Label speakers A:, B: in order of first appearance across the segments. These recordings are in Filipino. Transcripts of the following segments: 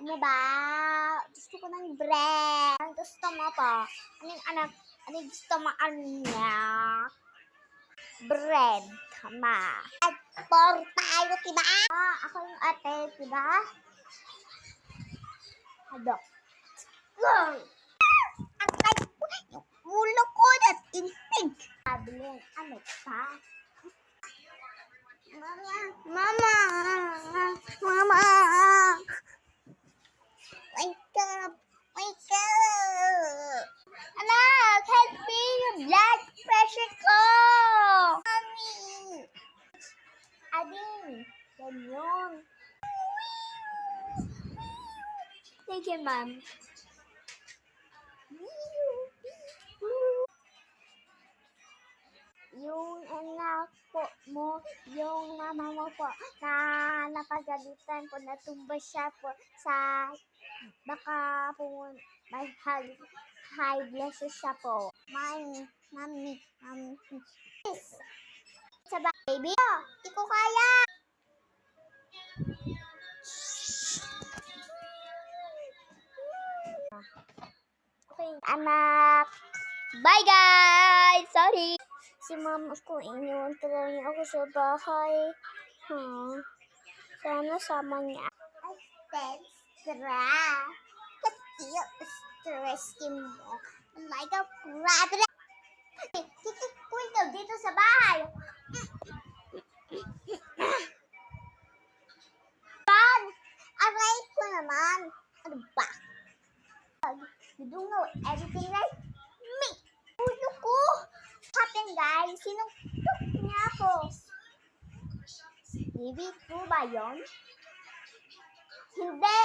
A: Ano ba? Gusto ko ng bread. Ang gusto mo po? Anong anak? Anong gusto mo, anak? Bread, ma. At for tayo, diba? Ako yung ate, diba? Hado. Ang kaya po, yung ulo ko na tintig. Sabi ano pa? Mama, mama, mama. Wake up, wake up. Anak, help me, yung blood pressure ko. Mommy. Ading, ganyan. Thank you, ma'am. Yung anak po mo, yung mama mo po, na napagalitan po, natumba siya po sa, baka po may high blood siya po. Mami. Yes. Sa baby, di ko kaya. Okay, anak. Bye, guys! Sorry! Si mama ko, iniwan talaga niya ako sa bahay. Sana sama niya. Ay, extra. Kasi stress mo. Oh my God, grabe na. Kikikuy daw dito sa bahay. Pan! Aray ko naman. Ano ba? Dungaw, everything like me. Ulo ko. Happen, guys. Sinuntok niya ako. Baby, true ba yun? Hindi.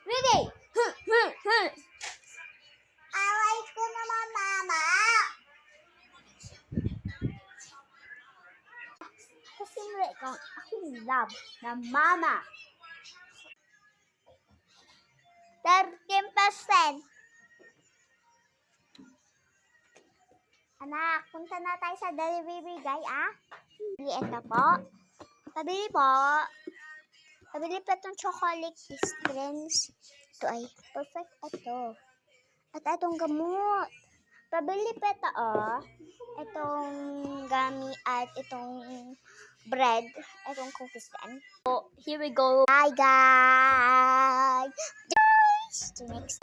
A: Ready? Aray ko naman, mama. Kasi ako love na mama. 13%. Anak, punta na tayo sa delivery guy, ah. Ito po. Pabili po. Pabili pa itong chocolate drinks. Ito ay perfect ito. At itong gamot. Pabili pa ito, oh. Itong gummy at itong bread. Itong cookies din. So, here we go. Bye, guys. The next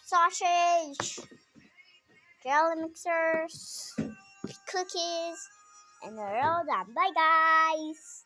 A: sausage, jelly mixers, cookies, and we're all done. Bye, guys.